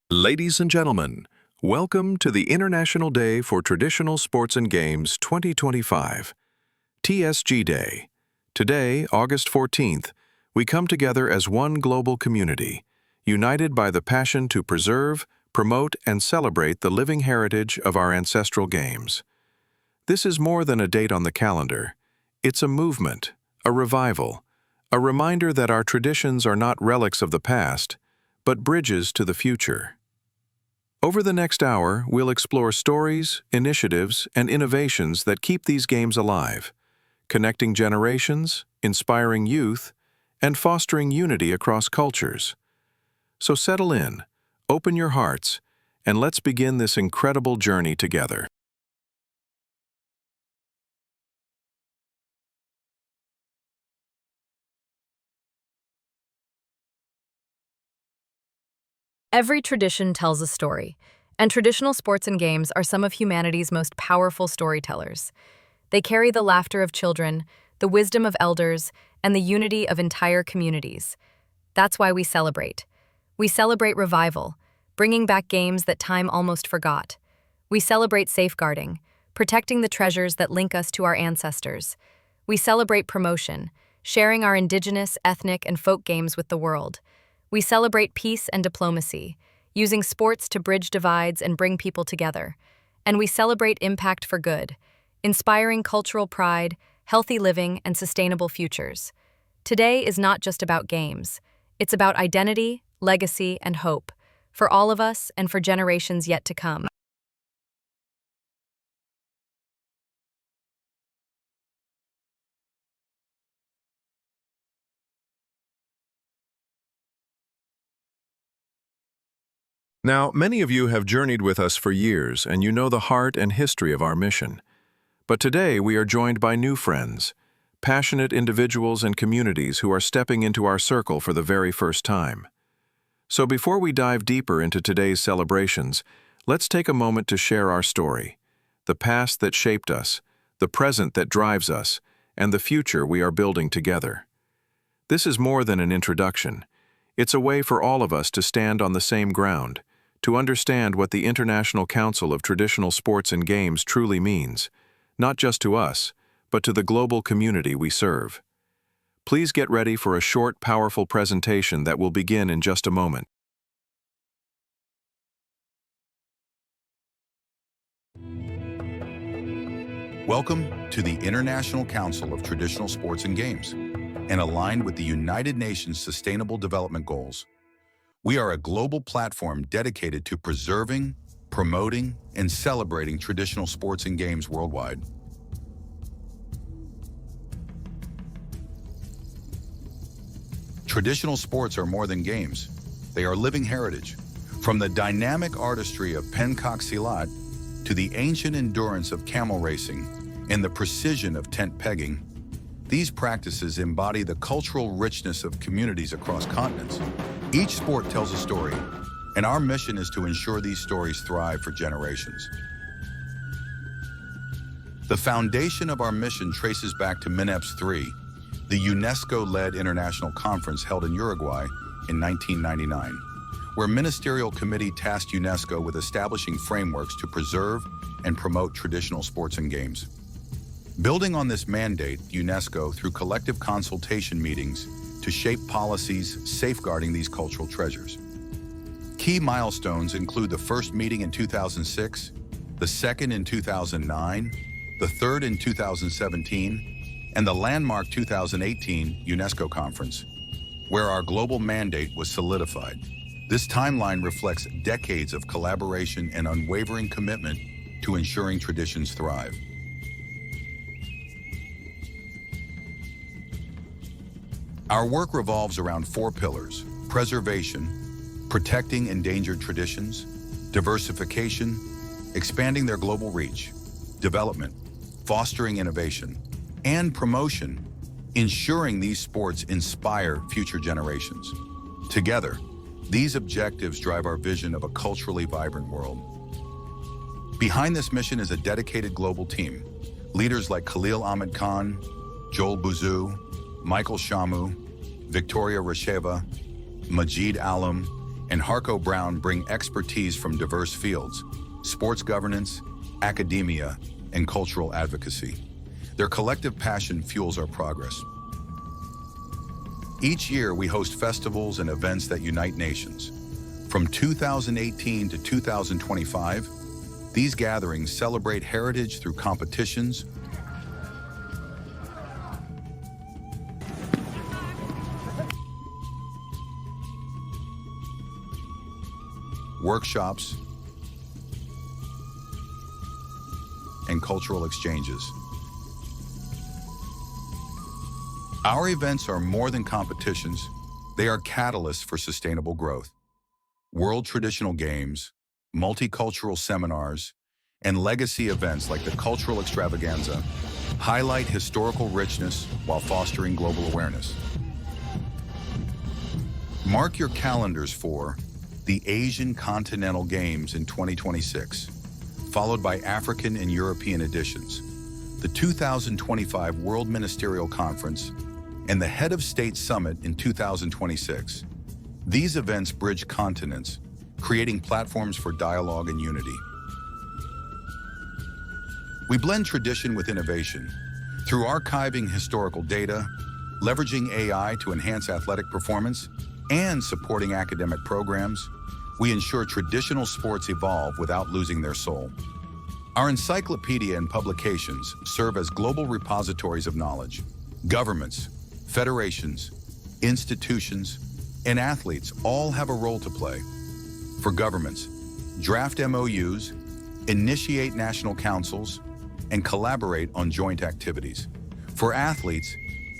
Ladies and gentlemen, welcome to the International Day for Traditional Sports and Games 2025, TSG Day. Today, August 14th, we come together as one global community, united by the passion to preserve, promote, and celebrate the living heritage of our ancestral games. This is more than a date on the calendar. It's a movement, a revival, a reminder that our traditions are not relics of the past, but bridges to the future. Over the next hour, we'll explore stories, initiatives, and innovations that keep these games alive, connecting generations, inspiring youth, and fostering unity across cultures. So settle in, open your hearts, and let's begin this incredible journey together. Every tradition tells a story, and traditional sports and games are some of humanity's most powerful storytellers. They carry the laughter of children, the wisdom of elders, and the unity of entire communities. That's why we celebrate. We celebrate revival, bringing back games that time almost forgot. We celebrate safeguarding, protecting the treasures that link us to our ancestors. We celebrate promotion, sharing our indigenous, ethnic, and folk games with the world. We celebrate peace and diplomacy, using sports to bridge divides and bring people together. And we celebrate impact for good, inspiring cultural pride, healthy living, and sustainable futures. Today is not just about games. It's about identity, legacy, and hope, for all of us and for generations yet to come. Now, many of you have journeyed with us for years, and you know the heart and history of our mission. But today we are joined by new friends, passionate individuals and communities who are stepping into our circle for the very first time. So before we dive deeper into today's celebrations, let's take a moment to share our story, the past that shaped us, the present that drives us, and the future we are building together. This is more than an introduction. It's a way for all of us to stand on the same ground, to understand what the International Council of Traditional Sports and Games truly means, not just to us, but to the global community we serve. Please get ready for a short, powerful presentation that will begin in just a moment. Welcome to the International Council of Traditional Sports and Games, and aligned with the United Nations Sustainable Development Goals. We are a global platform dedicated to preserving, promoting, and celebrating traditional sports and games worldwide. Traditional sports are more than games. They are living heritage. From the dynamic artistry of peacock silat to the ancient endurance of camel racing and the precision of tent pegging, these practices embody the cultural richness of communities across continents. Each sport tells a story, and our mission is to ensure these stories thrive for generations. The foundation of our mission traces back to MINEPS III, the UNESCO-led international conference held in Uruguay in 1999, where Ministerial Committee tasked UNESCO with establishing frameworks to preserve and promote traditional sports and games. Building on this mandate, UNESCO, through collective consultation meetings, to shape policies safeguarding these cultural treasures. Key milestones include the first meeting in 2006, the second in 2009, the third in 2017, and the landmark 2018 UNESCO conference, where our global mandate was solidified. This timeline reflects decades of collaboration and unwavering commitment to ensuring traditions thrive. Our work revolves around four pillars: preservation, protecting endangered traditions, diversification, expanding their global reach, development, fostering innovation, and promotion, ensuring these sports inspire future generations. Together, these objectives drive our vision of a culturally vibrant world. Behind this mission is a dedicated global team, leaders like Khalil Ahmed Khan, Joel Bouzou, Michael Shamu, Victoria Rasheva, Majid Alam, and Harco Brown bring expertise from diverse fields: sports governance, academia, and cultural advocacy. Their collective passion fuels our progress. Each year, we host festivals and events that unite nations. From 2018 to 2025, these gatherings celebrate heritage through competitions, workshops, and cultural exchanges. Our events are more than competitions. They are catalysts for sustainable growth. World Traditional Games, multicultural seminars, and legacy events like the Cultural Extravaganza highlight historical richness while fostering global awareness. Mark your calendars for the Asian Continental Games in 2026, followed by African and European editions, the 2025 World Ministerial Conference, and the Head of State Summit in 2026. These events bridge continents, creating platforms for dialogue and unity. We blend tradition with innovation. Through archiving historical data, leveraging AI to enhance athletic performance, and supporting academic programs, we ensure traditional sports evolve without losing their soul. Our encyclopedia and publications serve as global repositories of knowledge. Governments, federations, institutions, and athletes all have a role to play. For governments, draft MOUs, initiate national councils, and collaborate on joint activities. For athletes,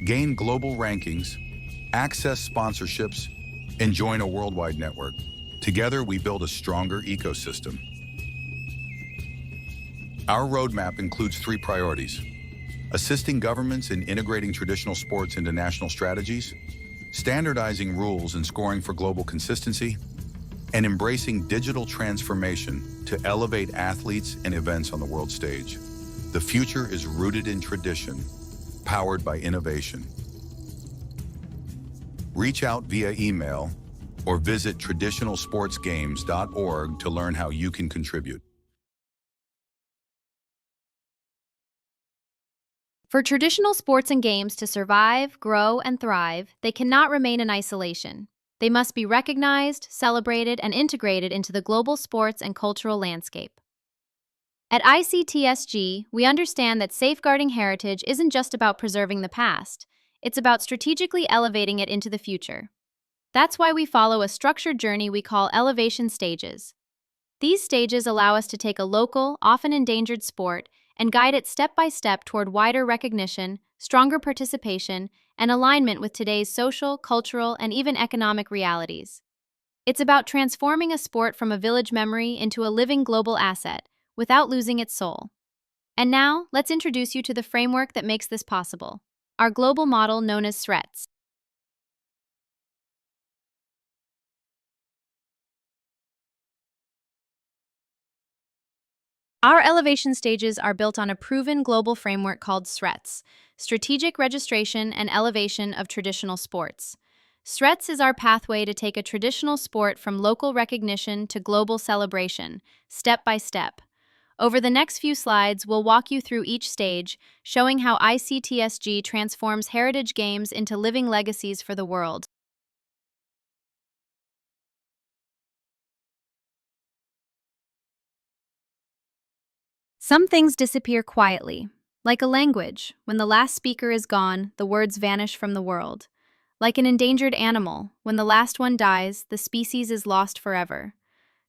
gain global rankings, access sponsorships, and join a worldwide network. Together, we build a stronger ecosystem. Our roadmap includes 3 priorities: assisting governments in integrating traditional sports into national strategies, standardizing rules and scoring for global consistency, and embracing digital transformation to elevate athletes and events on the world stage. The future is rooted in tradition, powered by innovation. Reach out via email or visit traditionalsportsgames.org to learn how you can contribute. For traditional sports and games to survive, grow, and thrive, they cannot remain in isolation. They must be recognized, celebrated, and integrated into the global sports and cultural landscape. At ICTSG, we understand that safeguarding heritage isn't just about preserving the past, it's about strategically elevating it into the future. That's why we follow a structured journey we call elevation stages. These stages allow us to take a local, often endangered sport and guide it step by step toward wider recognition, stronger participation, and alignment with today's social, cultural, and even economic realities. It's about transforming a sport from a village memory into a living global asset, without losing its soul. And now, let's introduce you to the framework that makes this possible, our global model known as SRETS. Our elevation stages are built on a proven global framework called SRETS, Strategic Registration and Elevation of Traditional Sports. SRETS is our pathway to take a traditional sport from local recognition to global celebration, step by step. Over the next few slides, we'll walk you through each stage, showing how ICTSG transforms heritage games into living legacies for the world. Some things disappear quietly, like a language. When the last speaker is gone, the words vanish from the world. Like an endangered animal, when the last one dies, the species is lost forever.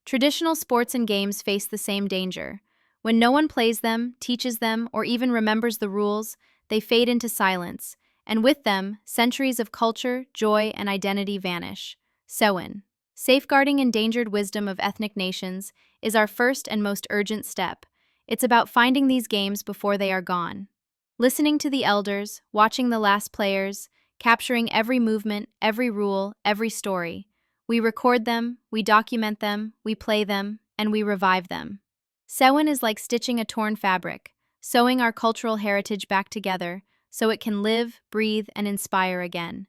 Traditional sports and games face the same danger. When no one plays them, teaches them, or even remembers the rules, they fade into silence, and with them, centuries of culture, joy, and identity vanish. Sewin. Safeguarding endangered wisdom of ethnic nations is our first and most urgent step. It's about finding these games before they are gone. Listening to the elders, watching the last players, capturing every movement, every rule, every story. We record them, we document them, we play them, and we revive them. Sewin is like stitching a torn fabric, sewing our cultural heritage back together so it can live, breathe, and inspire again.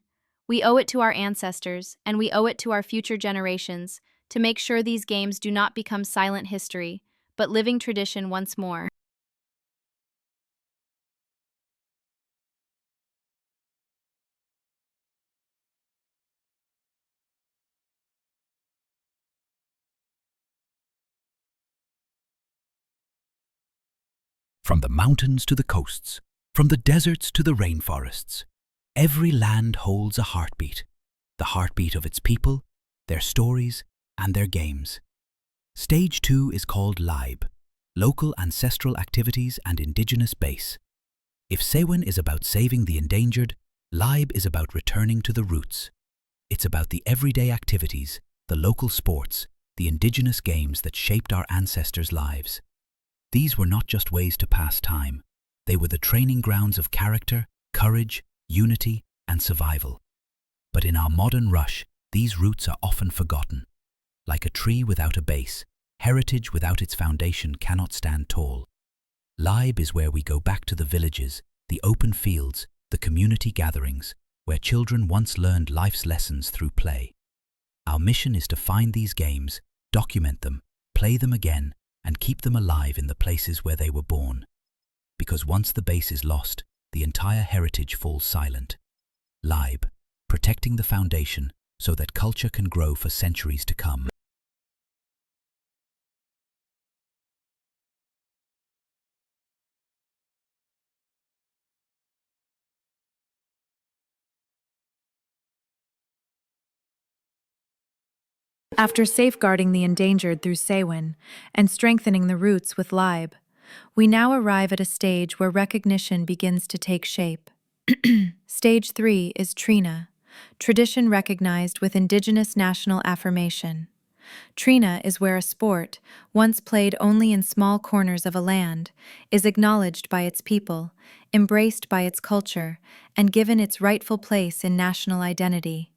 We owe it to our ancestors, and we owe it to our future generations to make sure these games do not become silent history, but living tradition once more. From the mountains to the coasts, from the deserts to the rainforests, every land holds a heartbeat, the heartbeat of its people, their stories, and their games. Stage 2 is called Live, Local Ancestral Activities and Indigenous Base. If Sewen is about saving the endangered, Live is about returning to the roots. It's about the everyday activities, the local sports, the indigenous games that shaped our ancestors' lives. These were not just ways to pass time. They were the training grounds of character, courage, unity, and survival. But in our modern rush, these roots are often forgotten. Like a tree without a base, heritage without its foundation cannot stand tall. Live is where we go back to the villages, the open fields, the community gatherings, where children once learned life's lessons through play. Our mission is to find these games, document them, play them again, and keep them alive in the places where they were born. Because once the base is lost, the entire heritage falls silent. Live, protecting the foundation so that culture can grow for centuries to come. After safeguarding the endangered through Sewen and strengthening the roots with Libe, we now arrive at a stage where recognition begins to take shape. Stage 3 is Trina, tradition recognized with Indigenous national affirmation. Trina is where a sport, once played only in small corners of a land, is acknowledged by its people, embraced by its culture, and given its rightful place in national identity.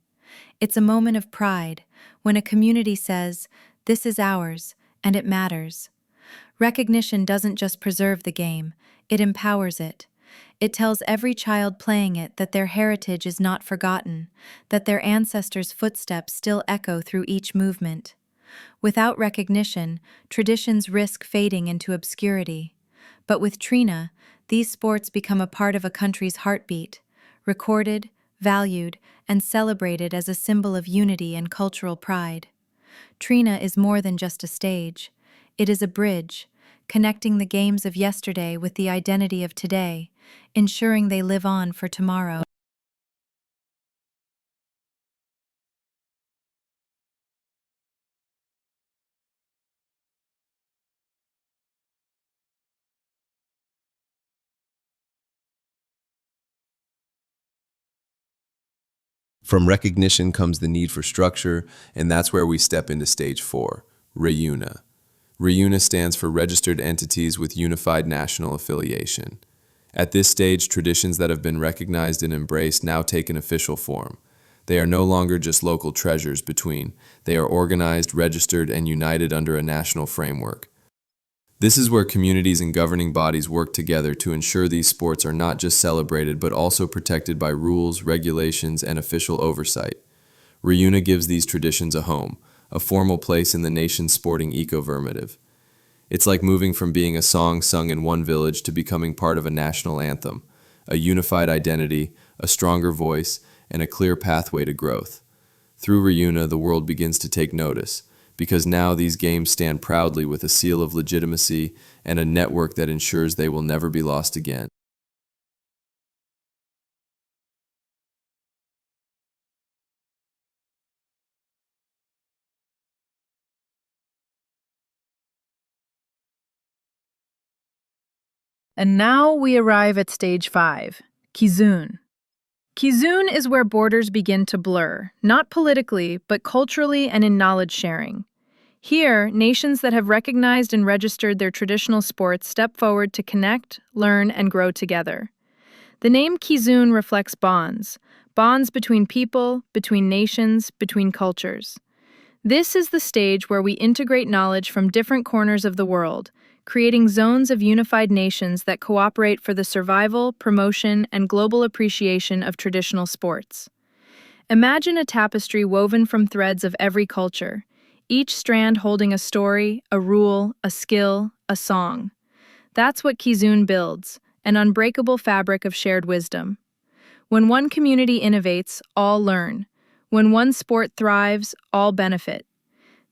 It's a moment of pride when a community says, "This is ours, and it matters." Recognition doesn't just preserve the game, it empowers it. It tells every child playing it that their heritage is not forgotten, that their ancestors' footsteps still echo through each movement. Without recognition, traditions risk fading into obscurity. But with Trina, these sports become a part of a country's heartbeat, recorded, valued, and celebrated as a symbol of unity and cultural pride. Trina is more than just a stage. It is a bridge, connecting the games of yesterday with the identity of today, ensuring they live on for tomorrow. From recognition comes the need for structure, and that's where we step into stage 4, REUNA. REUNA stands for Registered Entities with Unified National Affiliation. At this stage, traditions that have been recognized and embraced now take an official form. They are no longer just local treasures between. They are organized, registered, and united under a national framework. This is where communities and governing bodies work together to ensure these sports are not just celebrated but also protected by rules, regulations, and official oversight. REUNA gives these traditions a home, a formal place in the nation's sporting ecovermative. It's like moving from being a song sung in one village to becoming part of a national anthem, a unified identity, a stronger voice, and a clear pathway to growth. Through REUNA, the world begins to take notice, because now these games stand proudly with a seal of legitimacy and a network that ensures they will never be lost again. And now we arrive at stage 5, Kizun. Kizun is where borders begin to blur, not politically, but culturally and in knowledge sharing. Here, nations that have recognized and registered their traditional sports step forward to connect, learn, and grow together. The name Kizun reflects bonds between people, between nations, between cultures. This is the stage where we integrate knowledge from different corners of the world, creating zones of unified nations that cooperate for the survival, promotion, and global appreciation of traditional sports. Imagine a tapestry woven from threads of every culture, each strand holding a story, a rule, a skill, a song. That's what Kizun builds, an unbreakable fabric of shared wisdom. When one community innovates, all learn. When one sport thrives, all benefit.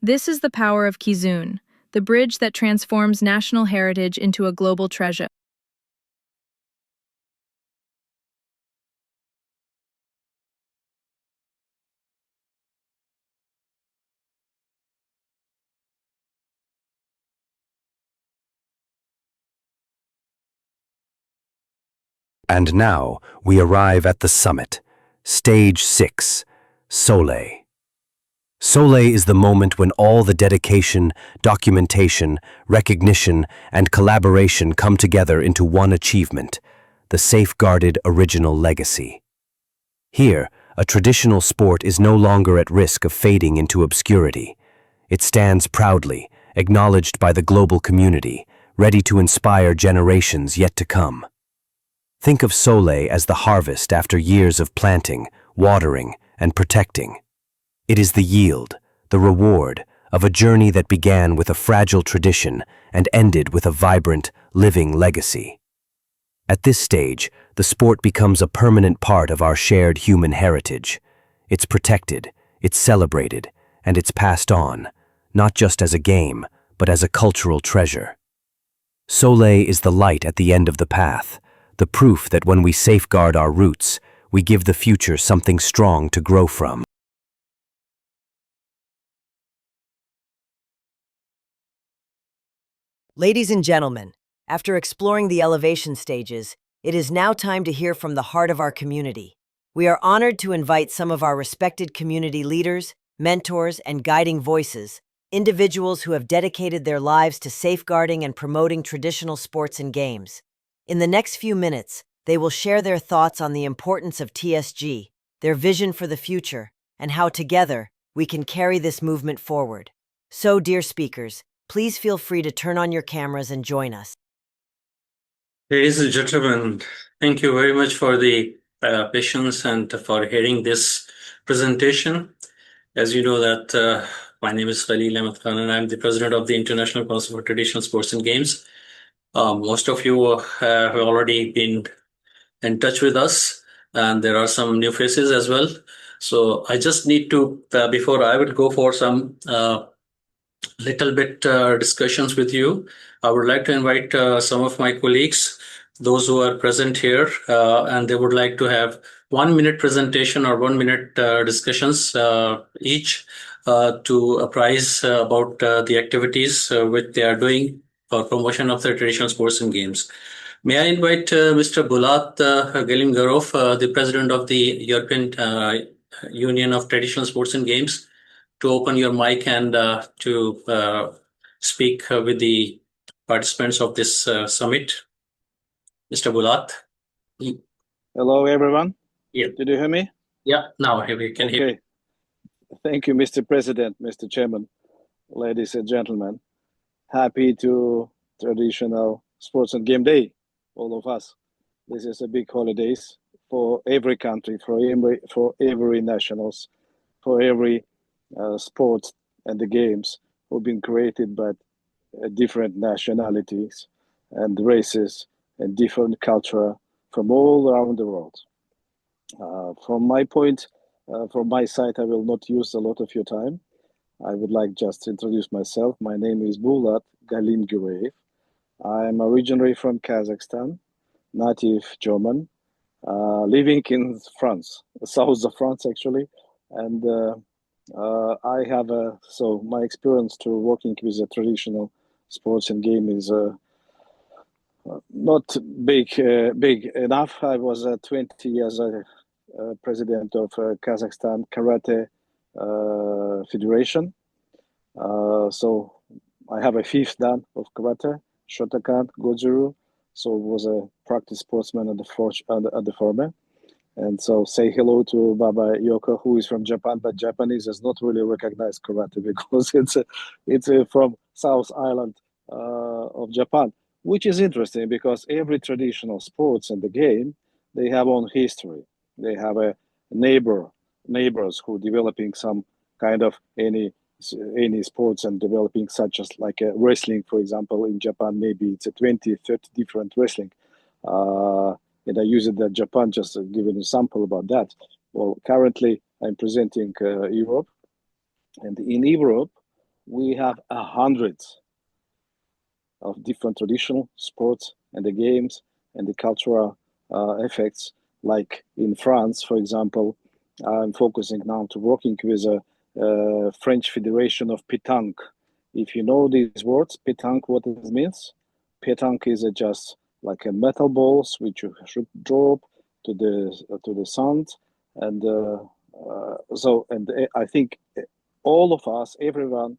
This is the power of Kizun, the bridge that transforms national heritage into a global treasure. And now we arrive at the summit, Stage 6, Soleil. Soleil is the moment when all the dedication, documentation, recognition, and collaboration come together into one achievement, the safeguarded original legacy. Here, a traditional sport is no longer at risk of fading into obscurity. It stands proudly, acknowledged by the global community, ready to inspire generations yet to come. Think of Soleil as the harvest after years of planting, watering, and protecting. It is the yield, the reward, of a journey that began with a fragile tradition and ended with a vibrant, living legacy. At this stage, the sport becomes a permanent part of our shared human heritage. It's protected, it's celebrated, and it's passed on, not just as a game, but as a cultural treasure. Soleil is the light at the end of the path, the proof that when we safeguard our roots, we give the future something strong to grow from. Ladies and gentlemen, after exploring the elevation stages, it is now time to hear from the heart of our community. We are honored to invite some of our respected community leaders, mentors, and guiding voices, individuals who have dedicated their lives to safeguarding and promoting traditional sports and games. In the next few minutes, they will share their thoughts on the importance of TSG, their vision for the future, and how together we can carry this movement forward. So, dear speakers, please feel free to turn on your cameras and join us. Ladies and gentlemen, thank you very much for the patience and for hearing this presentation. As you know that my name is Khalil and I'm the president of the International Council for Traditional Sports and Games. Most of you have already been in touch with us, and there are some new faces as well. So I just need to, before I will go for some little bit discussions with you, I would like to invite some of my colleagues, those who are present here, and they would like to have 1 minute presentation or 1 minute discussions each to apprise about the activities which they are doing for promotion of the traditional sports and games. May I invite Mr. Bulat Galimgarov, the president of the European Union of Traditional Sports and Games, to open your mic and to speak with the participants of this summit. Mr. Bulat. Hello, everyone. Yeah. Did you hear me? Yeah, now we can hear you. Thank you, Mr. President, Mr. Chairman, ladies and gentlemen. Happy to Traditional Sports and Game Day, all of us. This is a big holidays for every country, for every nationals, for every sports and the games who've been created by different nationalities and races and different culture from all around the world. From my point, from my side, I will not use a lot of your time. I would like just to introduce myself. My name is Bulat Galimgarov. I'm originally from Kazakhstan, native German, living in France, south of France actually, and I have so my experience to working with a traditional sports and game is not big enough. I was 20 years president of Kazakhstan Karate Federation. So I have a fifth dan of karate, Shotokan, Goju. So was a practice sportsman at the former. And so say hello to Baba Yoko, who is from Japan, but Japanese is not really recognized karate because it's from South Island of Japan, which is interesting because every traditional sports and the game, they have own history. They have a neighbor neighbors who developing some kind of any sports and developing such as like a wrestling, for example. In Japan, maybe it's a 20, 30 different wrestling. And I use it in Japan just to give an example about that. Well, currently I'm presenting Europe, and in Europe we have 100 of different traditional sports and the games and the cultural effects. Like in France, for example, I'm focusing now to working with a French Federation of Pétanque. If you know these words, pétanque, what it means? Pétanque is just like a metal balls which you should drop to the sand, and I think all of us, everyone,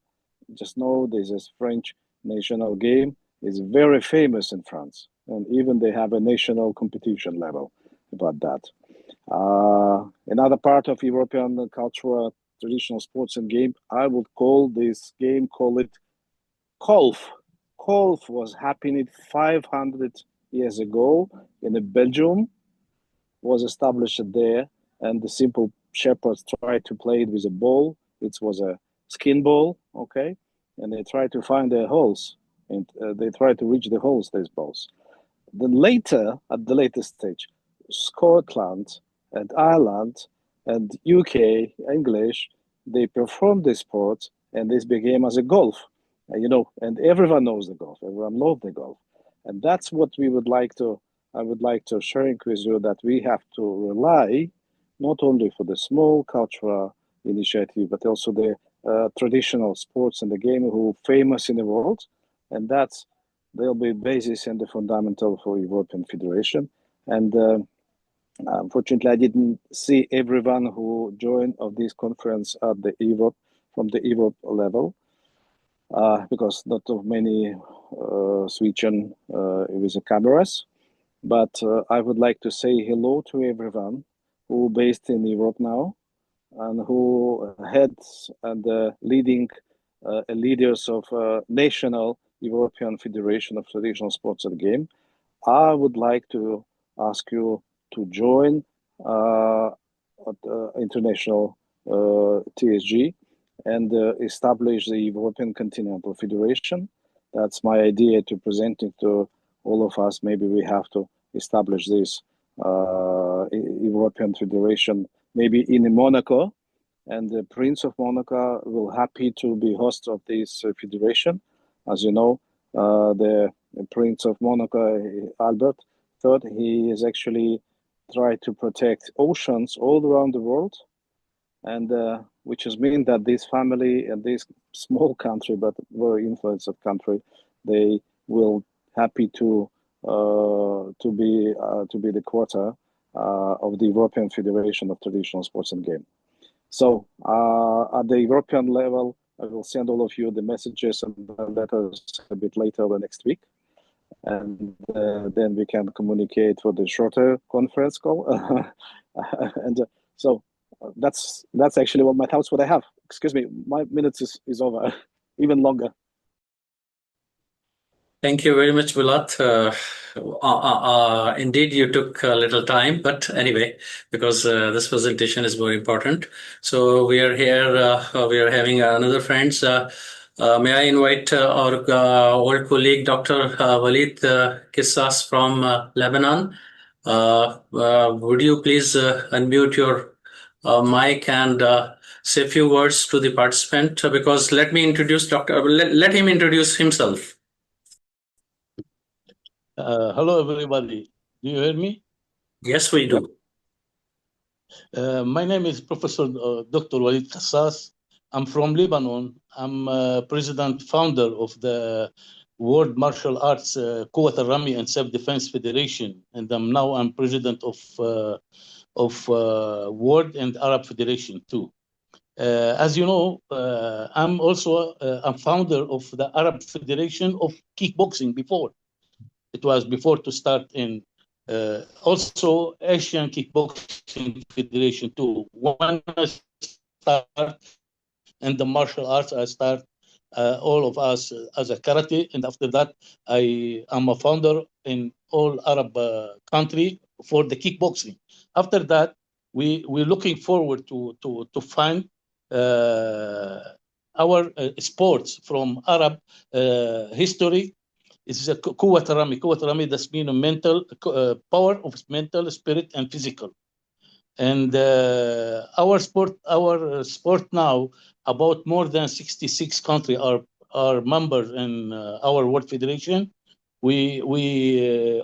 just know this is French national game. Is very famous in France, and even they have a national competition level about that. Another part of European cultural traditional sports and game, I would call this game, call it golf. Golf was happening 500 years ago in Belgium, was established there, and the simple shepherds tried to play it with a ball. It was a skin ball, okay, and they tried to find their holes, and they tried to reach the holes, these balls. Then later, at the later stage, Scotland and Ireland and UK, English, they performed this sport, and this became as a golf. And everyone knows the golf. Everyone loves the golf. And that's what I would like to share with you, that we have to rely not only for the small cultural initiative, but also the traditional sports and the game who famous in the world. And they'll be basis and the fundamental for European Federation. And unfortunately, I didn't see everyone who joined of this conference at the Europe, from the Europe level, because not of many switching with the cameras. But I would like to say hello to everyone who based in Europe now, and who heads and leading leaders of national European Federation of Traditional Sports and Game. I would like to ask you to join international TSG and establish the European Continental Federation. That's my idea to present it to all of us. Maybe we have to establish this European Federation, maybe in Monaco, and the Prince of Monaco will happy to be host of this federation. As you know, the Prince of Monaco, Albert III, he is actually trying to protect oceans all around the world, and which has mean that this family and this small country, but very influential country, they will happy to be the quarter of the European Federation of Traditional Sports and Game. So at the European level, I will send all of you the messages and the letters a bit later the next week, and then we can communicate for the shorter conference call. And so that's actually what my thoughts. What I have. Excuse me, my minutes is over, even longer. Thank you very much, Bulat. Indeed, you took a little time, but anyway, because this presentation is more important. So we are here, we are having another friends. May I invite our old colleague, Dr. Walid Kissas from Lebanon. Would you please unmute your mic and say a few words to the participant? Because let me introduce let him introduce himself. Hello, everybody. Do you hear me? Yes, we do. My name is Professor Dr. Walid Khassas. I'm from Lebanon. I'm president founder of the World Martial Arts Quwat al-Rami and Self-Defense Federation, and I'm president of World and Arab Federation too. As you know, I'm also a founder of the Arab Federation of Kickboxing before. It was before to start in also Asian Kickboxing Federation too. When I start in the martial arts, I start all of us as a karate, and after that, I am a founder in all Arab country for the kickboxing. After that, we're looking forward to find our sports from Arab history. It's a قوة رمي. قوة رمي, that's mean a mental power of mental, spirit, and physical. And our sport now, about more than 66 countries are members in our World Federation. We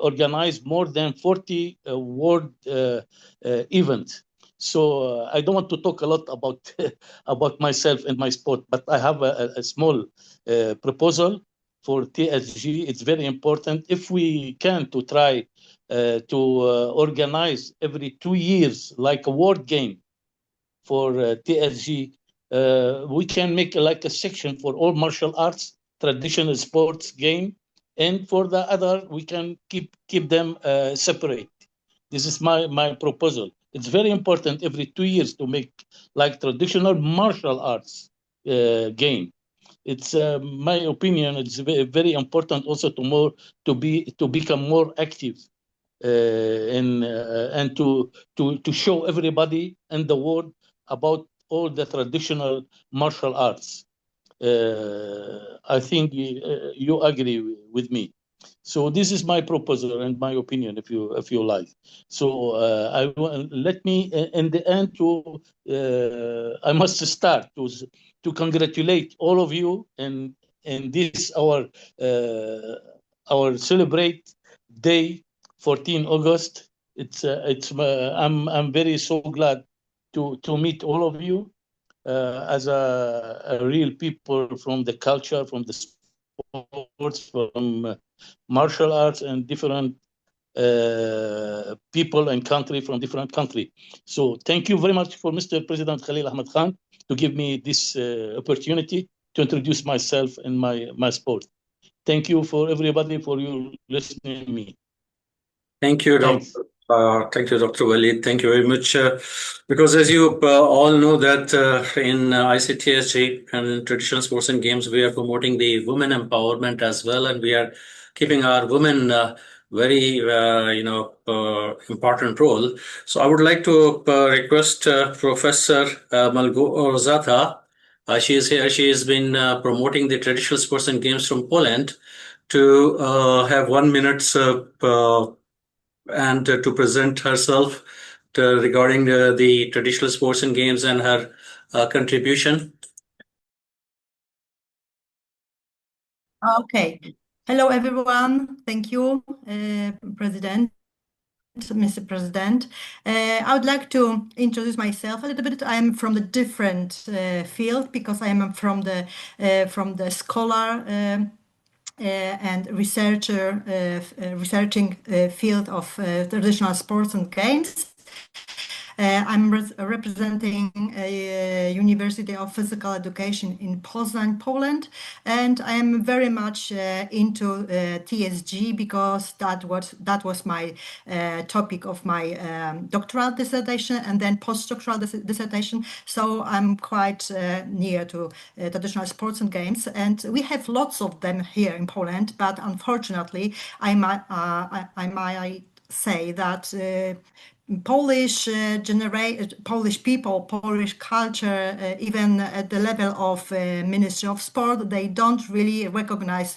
organize more than 40 world events. So I don't want to talk a lot about about myself and my sport, but I have a small proposal for TSG. It's very important if we can to try to organize every 2 years like a word game for TSG. We can make like a section for all martial arts, traditional sports game, and for the other we can keep them separate. This is my proposal. It's very important every 2 years to make like traditional martial arts game. It's my opinion. It's very important also to become more active and to show everybody in the world about all the traditional martial arts. I think you agree with me. So this is my proposal and my opinion, if you like. So let me in the end I must start to congratulate all of you in this our celebrate day 14 August. I'm very so glad to meet all of you as a real people from the culture, from the sports, from martial arts, and different people and country from different country. So thank you very much for Mr. President Khalil Ahmed Khan to give me this opportunity to introduce myself and my sport. Thank you for everybody for you listening to me. Thank you, Doctor. Thank you, Dr. Walid. Thank you very much. Because as you all know that in ICTSG and in traditional sports and games, we are promoting the women empowerment as well, and we are keeping our women very important role. So I would like to request Professor Malgorzata. She is here. She has been promoting the traditional sports and games from Poland to have 1 minute and to present herself regarding the traditional sports and games and her contribution. Okay. Hello, everyone. Thank you, President. Mr. President, I would like to introduce myself a little bit. I'm from the different field because I am from the scholar and researcher researching field of traditional sports and games. I'm representing a University of Physical Education in Poznań, Poland, and I am very much into TSG because that was my topic of my doctoral dissertation and then postdoctoral dissertation. So I'm quite near to traditional sports and games, and we have lots of them here in Poland. But unfortunately, I might say that Polish Polish people, Polish culture, even at the level of Ministry of Sport, they don't really recognize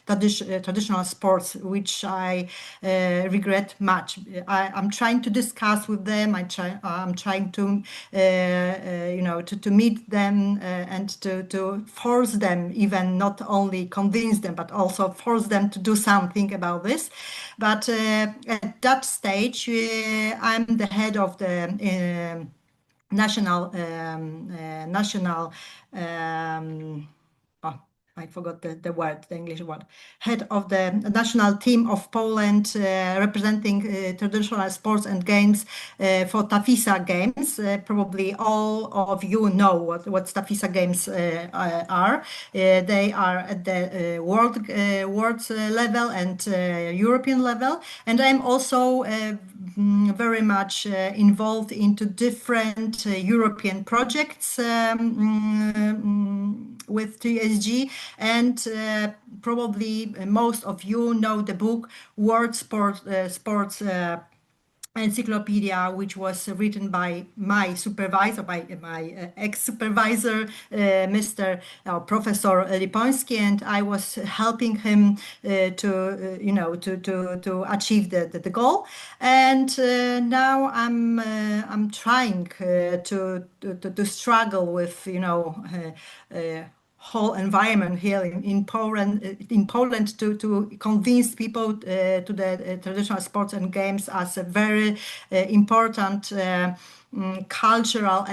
traditional sports, which I regret much. I'm trying to discuss with them. I'm trying to to meet them and to force them, even not only convince them, but also force them to do something about this. But at that stage, I'm the head of the national I forgot the word, the English word. Head of the national team of Poland representing traditional sports and games for Tafisa Games. Probably all of you know what Tafisa Games are. They are at the world level and European level. And I'm also very much involved into different European projects with TSG, and probably most of you know the book World Sports encyclopedia, which was written by my supervisor, by my ex-supervisor, Mr. Professor Lipoński, and I was helping him to achieve the goal. And now I'm trying to struggle with whole environment here in Poland to convince people to the traditional sports and games as a very important cultural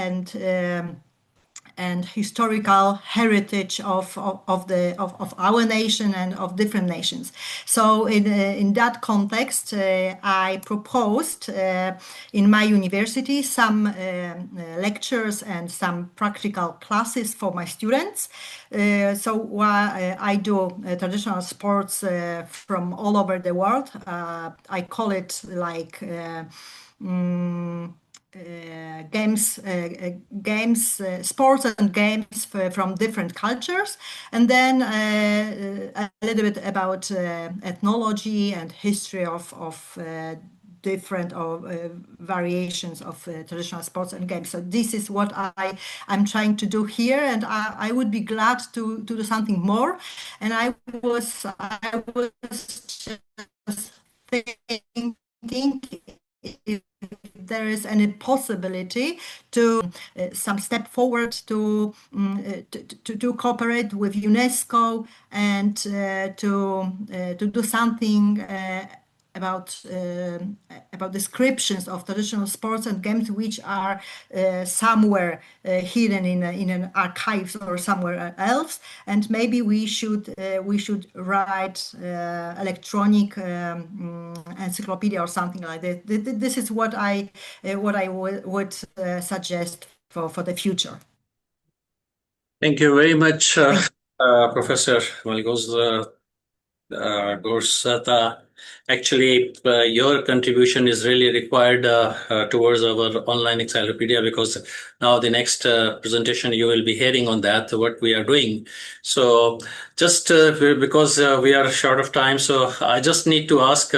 and historical heritage of our nation and of different nations. So in that context, I proposed in my university some lectures and some practical classes for my students. So while I do traditional sports from all over the world, I call it like sports and games from different cultures, and then a little bit about ethnology and history of different variations of traditional sports and games. So this is what I'm trying to do here, and I would be glad to do something more. And I was just thinking if there is any possibility to some step forward to cooperate with UNESCO and to do something about descriptions of traditional sports and games which are somewhere hidden in an archives or somewhere else, and maybe we should write electronic encyclopedia or something like that. This is what I would suggest for the future. Thank you very much, Professor Gorsata. Actually, your contribution is really required towards our online encyclopedia, because now the next presentation you will be hearing on that, what we are doing. So just because we are short of time, so I just need to ask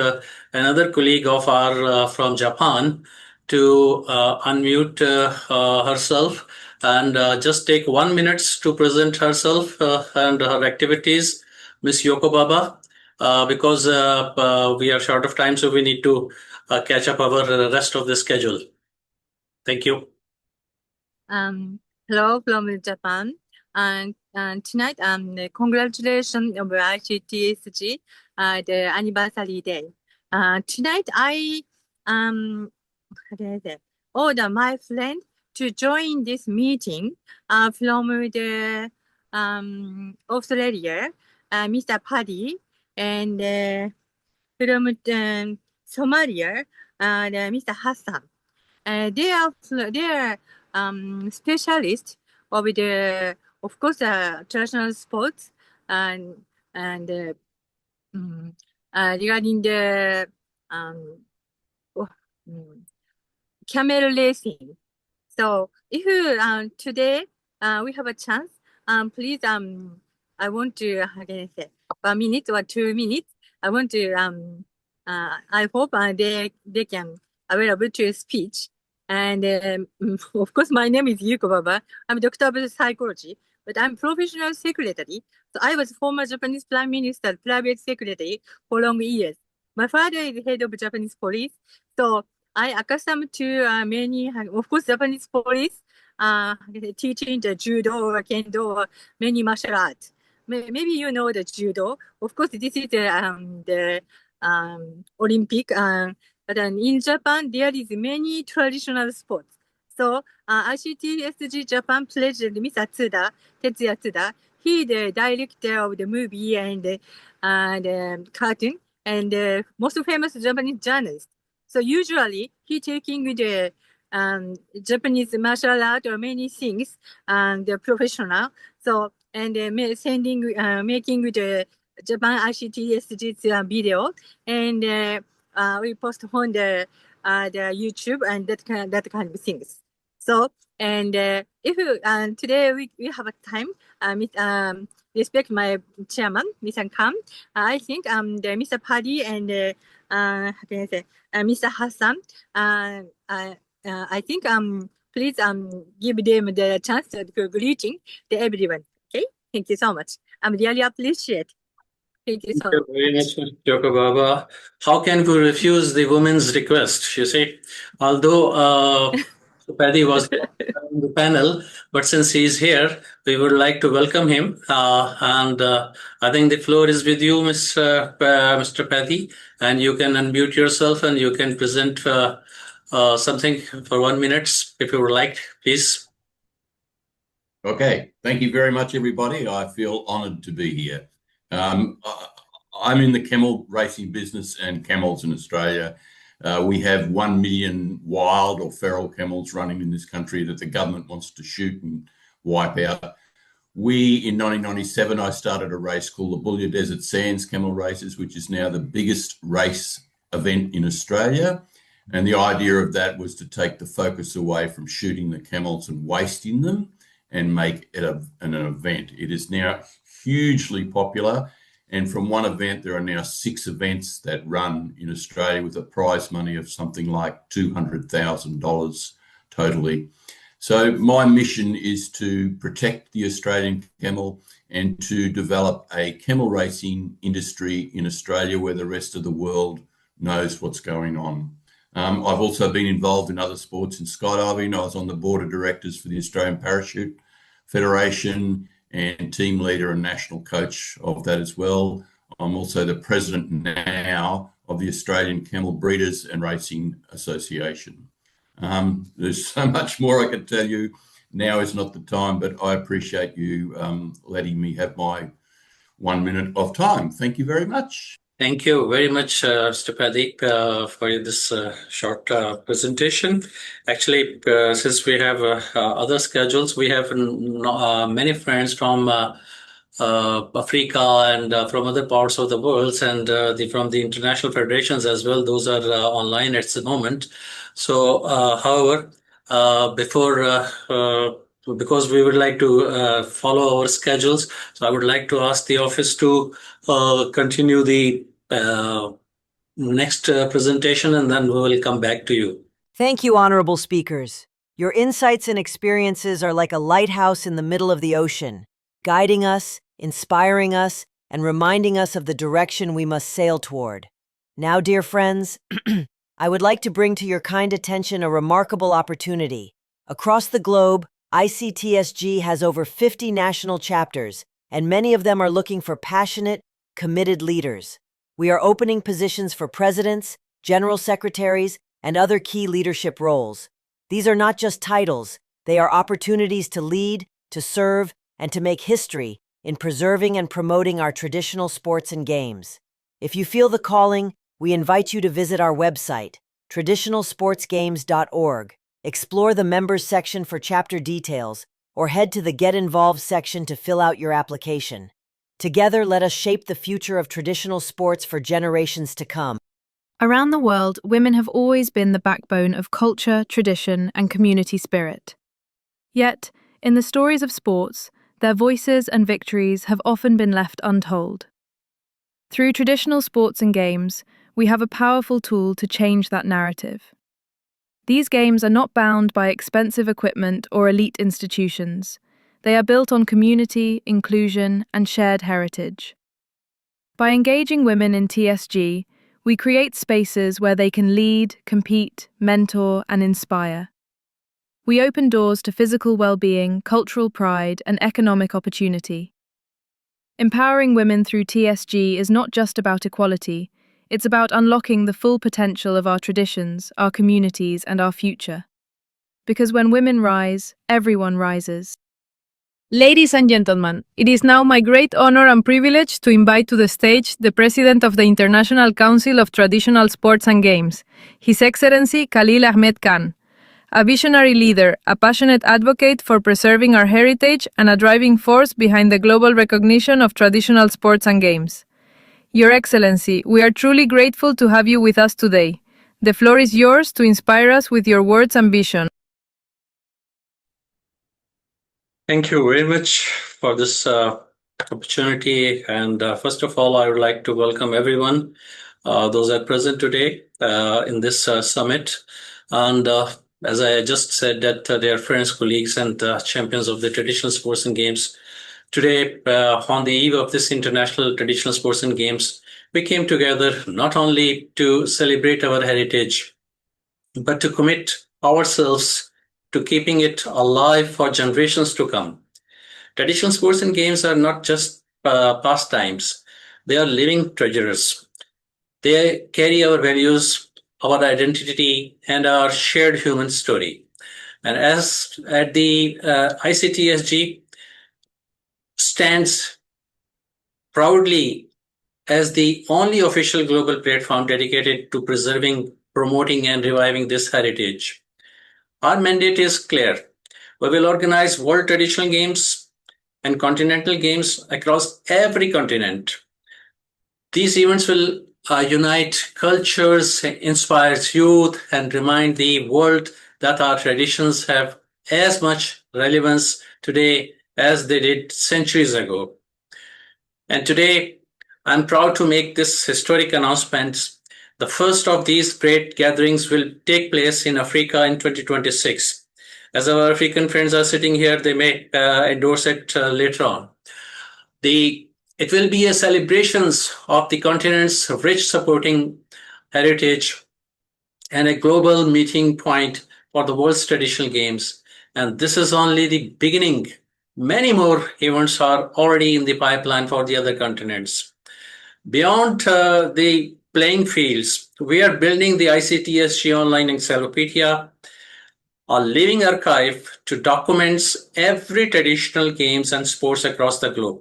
another colleague of our from Japan to unmute herself and just take 1 minute to present herself and her activities. Miss Yoko Baba. Because we are short of time, so we need to catch up our rest of the schedule. Thank you. Hello from Japan. And tonight, congratulations of ICTSG, the anniversary day. Tonight, I order my friend to join this meeting from the Australia, Mr. Paddy, and from Somalia, Mr. Hassan. They are specialists of the, of course, traditional sports and regarding the camel racing. So if today we have a chance, please, I want to, how can I say, 1 minute or 2 minutes. I want to, I hope they can available to speech. And of course, my name is Yuko Baba. I'm a doctor of psychology, but I'm professional secretary. So I was former Japanese Prime Minister, private secretary for long years. My father is head of Japanese police. So I accustomed to many, of course, Japanese police teaching the judo or kendo or many martial arts. Maybe you know the judo. Of course, this is the Olympic. But in Japan, there is many traditional sports. So ICTSG Japan President Mr. Tetsuya Tsuda, he the director of the movie and the cartoon and the most famous Japanese journalist. So usually he taking the Japanese martial art or many things and the professional. So and sending making the Japan ICTSG video and we post on the YouTube and that kind of things. So and if you today we have a time, respect my chairman, Mr. Kam. I think the Mr. Paddy and how can I say, Mr. Hassan. I think please give them the chance to greeting to everyone. Okay, thank you so much. I'm really appreciate. Thank you so Thank you very much, Joko Baba. How can we refuse the woman's request? You see, although Paddy was on the panel, but since he's here, we would like to welcome him. And I think the floor is with you, Mr. Paddy, and you can unmute yourself and you can present something for 1 minute if you would like, please. Okay, thank you very much, everybody. I feel honored to be here. I'm in the camel racing business and camels in Australia. We have 1 million wild or feral camels running in this country that the government wants to shoot and wipe out. In 1997, I started a race called the Boulia Desert Sands Camel Races, which is now the biggest race event in Australia. And the idea of that was to take the focus away from shooting the camels and wasting them and make it an event. It is now hugely popular. And from one event, there are now 6 events that run in Australia with a prize money of something like $200,000 totally. So my mission is to protect the Australian camel and to develop a camel racing industry in Australia where the rest of the world knows what's going on. I've also been involved in other sports in skydiving. I was on the board of directors for the Australian Parachute Federation and team leader and national coach of that as well. I'm also the president now of the Australian Camel Breeders and Racing Association. There's so much more I could tell you. Now is not the time, but I appreciate you letting me have my 1 minute of time. Thank you very much. Thank you very much, Mr. Pradeep, for this short presentation. Actually, since we have other schedules, we have many friends from Africa and from other parts of the world, and from the international federations as well. Those are online at the moment. So, however, because we would like to follow our schedules, so I would like to ask the office to continue the next presentation, and then we will come back to you. Thank you, honorable speakers. Your insights and experiences are like a lighthouse in the middle of the ocean, guiding us, inspiring us, and reminding us of the direction we must sail toward. Now, dear friends, I would like to bring to your kind attention a remarkable opportunity. Across the globe, ICTSG has over 50 national chapters, and many of them are looking for passionate, committed leaders. We are opening positions for presidents, general secretaries, and other key leadership roles. These are not just titles, they are opportunities to lead, to serve, and to make history in preserving and promoting our traditional sports and games. If you feel the calling, we invite you to visit our website, traditionalsportsgames.org, explore the members section for chapter details, or head to the Get Involved section to fill out your application. Together, let us shape the future of traditional sports for generations to come. Around the world, women have always been the backbone of culture, tradition, and community spirit. Yet, in the stories of sports, their voices and victories have often been left untold. Through traditional sports and games, we have a powerful tool to change that narrative. These games are not bound by expensive equipment or elite institutions. They are built on community, inclusion, and shared heritage. By engaging women in TSG, we create spaces where they can lead, compete, mentor, and inspire. We open doors to physical well-being, cultural pride, and economic opportunity. Empowering women through TSG is not just about equality, it's about unlocking the full potential of our traditions, our communities, and our future. Because when women rise, everyone rises. Ladies and gentlemen, it is now my great honor and privilege to invite to the stage the President of the International Council of Traditional Sports and Games, His Excellency Khalil Ahmed Khan, a visionary leader, a passionate advocate for preserving our heritage, and a driving force behind the global recognition of traditional sports and games. Your Excellency, we are truly grateful to have you with us today. The floor is yours to inspire us with your words and vision. Thank you very much for this opportunity. And first of all, I would like to welcome everyone those are present today in this summit. And as I just said, that they are friends, colleagues, and champions of the traditional sports and games. Today, on the eve of this International Traditional Sports and Games, we came together not only to celebrate our heritage, but to commit ourselves to keeping it alive for generations to come. Traditional sports and games are not just pastimes, they are living treasures. They carry our values, our identity, and our shared human story. And as at the ICTSG stands proudly as the only official global platform dedicated to preserving, promoting, and reviving this heritage. Our mandate is clear. We will organize World Traditional Games and Continental Games across every continent. These events will unite cultures, inspire youth, and remind the world that our traditions have as much relevance today as they did centuries ago. And today, I'm proud to make this historic announcement. The first of these great gatherings will take place in Africa in 2026. As our African friends are sitting here, they may endorse it later on. It will be a celebration of the continent's rich supporting heritage and a global meeting point for the world's traditional games. And this is only the beginning. Many more events are already in the pipeline for the other continents. Beyond the playing fields, we are building the ICTSG Online Encyclopedia, a living archive to document every traditional games and sports across the globe.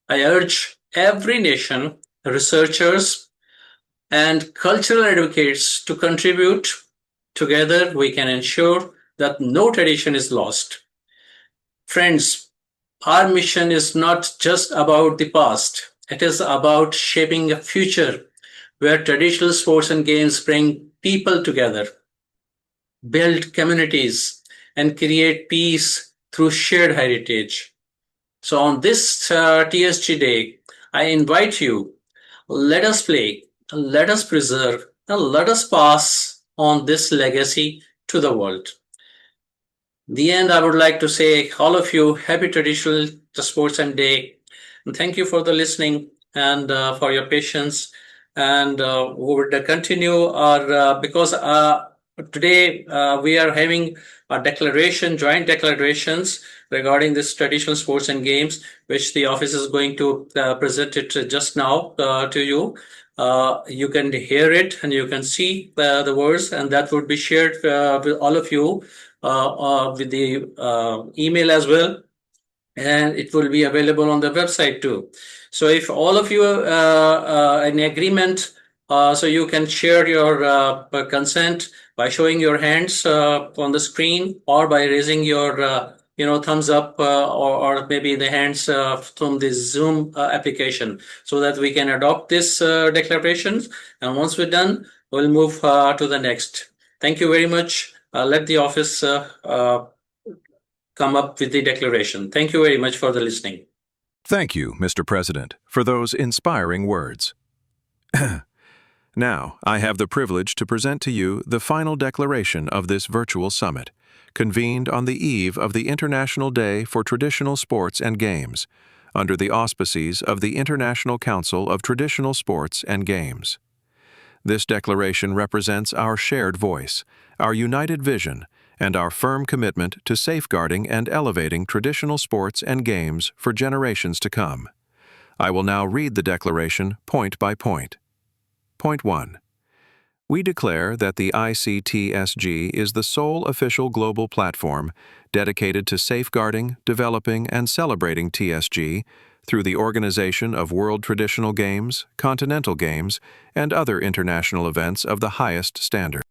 I urge every nation, researchers, and cultural advocates to contribute. Together, we can ensure that no tradition is lost. Friends, our mission is not just about the past. It is about shaping a future where traditional sports and games bring people together, build communities, and create peace through shared heritage. So on this TSG Day, I invite you, let us play, let us preserve, and let us pass on this legacy to the world. In the end, I would like to say all of you, happy traditional sports and day. And thank you for the listening and for your patience. And we would continue our, because today we are having a declaration, joint declarations regarding this traditional sports and games, which the office is going to present it just now to you. You can hear it and you can see the words, and that would be shared with all of you with the email as well, and it will be available on the website too. So if all of you are in agreement, so you can share your consent by showing your hands on the screen or by raising your thumbs up or maybe the hands from the Zoom application, so that we can adopt this declarations. And once we're done, we'll move to the next. Thank you very much. Let the office come up with the declaration. Thank you very much for the listening. Thank you, Mr. President, for those inspiring words. Now, I have the privilege to present to you the final declaration of this virtual summit, convened on the eve of the International Day for Traditional Sports and Games, under the auspices of the International Council of Traditional Sports and Games. This declaration represents our shared voice, our united vision, and our firm commitment to safeguarding and elevating traditional sports and games for generations to come. I will now read the declaration point by point. Point 1. We declare that the ICTSG is the sole official global platform dedicated to safeguarding, developing, and celebrating TSG through the organization of World Traditional Games, Continental Games, and other international events of the highest standard.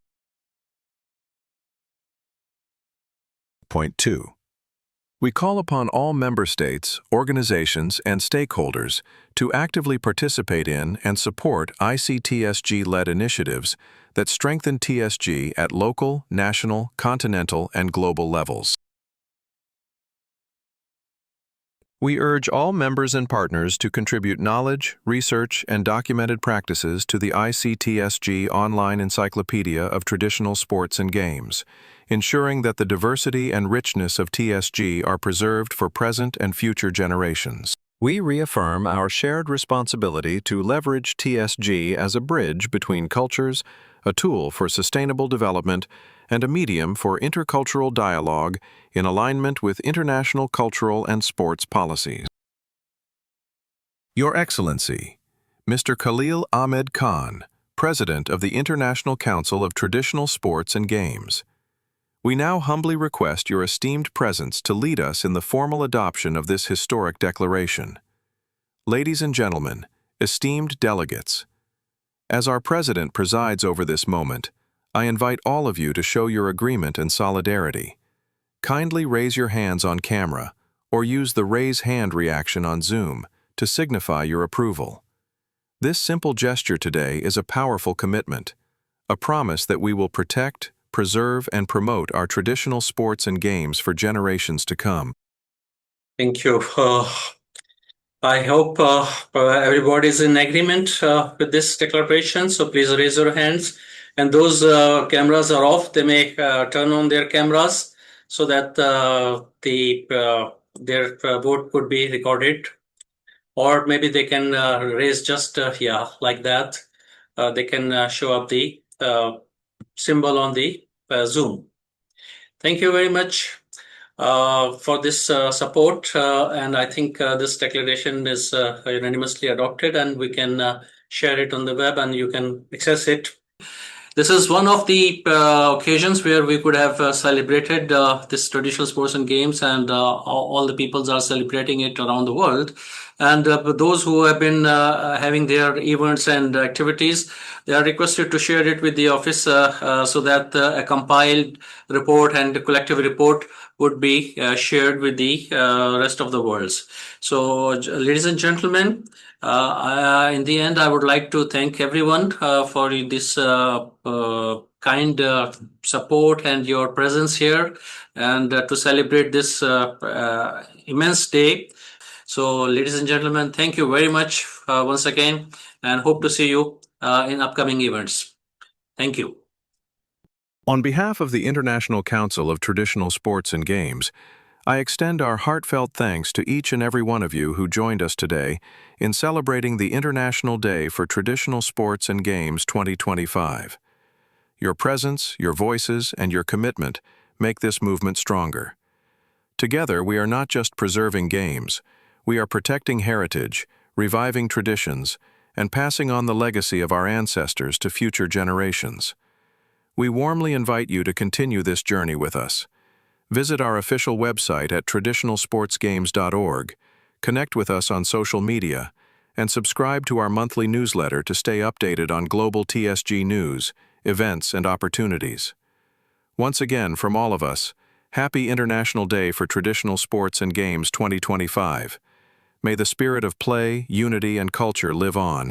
Point 2. We call upon all member states, organizations, and stakeholders to actively participate in and support ICTSG-led initiatives that strengthen TSG at local, national, continental, and global levels. We urge all members and partners to contribute knowledge, research, and documented practices to the ICTSG online encyclopedia of traditional sports and games, ensuring that the diversity and richness of TSG are preserved for present and future generations. We reaffirm our shared responsibility to leverage TSG as a bridge between cultures, a tool for sustainable development, and a medium for intercultural dialogue in alignment with international cultural and sports policies. Your Excellency, Mr. Khalil Ahmed Khan, President of the International Council of Traditional Sports and Games. We now humbly request your esteemed presence to lead us in the formal adoption of this historic declaration. Ladies and gentlemen, esteemed delegates, as our President presides over this moment, I invite all of you to show your agreement and solidarity. Kindly raise your hands on camera or use the raise hand reaction on Zoom to signify your approval. This simple gesture today is a powerful commitment, a promise that we will protect, preserve, and promote our traditional sports and games for generations to come. Thank you. I hope everybody is in agreement with this declaration, so please raise your hands. And those cameras are off, they may turn on their cameras so that their vote could be recorded. Or maybe they can raise just, like that. They can show up the symbol on the Zoom. Thank you very much for this support, and I think this declaration is unanimously adopted, and we can share it on the web and you can access it. This is one of the occasions where we could have celebrated this traditional sports and games, and all the peoples are celebrating it around the world. And those who have been having their events and activities, they are requested to share it with the office so that a compiled report and a collective report would be shared with the rest of the world. So, ladies and gentlemen, in the end, I would like to thank everyone for this kind support and your presence here, and to celebrate this immense day. So, ladies and gentlemen, thank you very much once again, and hope to see you in upcoming events. Thank you. On behalf of the International Council of Traditional Sports and Games, I extend our heartfelt thanks to each and every one of you who joined us today in celebrating the International Day for Traditional Sports and Games 2025. Your presence, your voices, and your commitment make this movement stronger. Together, we are not just preserving games, we are protecting heritage, reviving traditions, and passing on the legacy of our ancestors to future generations. We warmly invite you to continue this journey with us. Visit our official website at traditionalsportsgames.org, connect with us on social media, and subscribe to our monthly newsletter to stay updated on global TSG news, events, and opportunities. Once again, from all of us, Happy International Day for Traditional Sports and Games 2025. May the spirit of play, unity, and culture live on.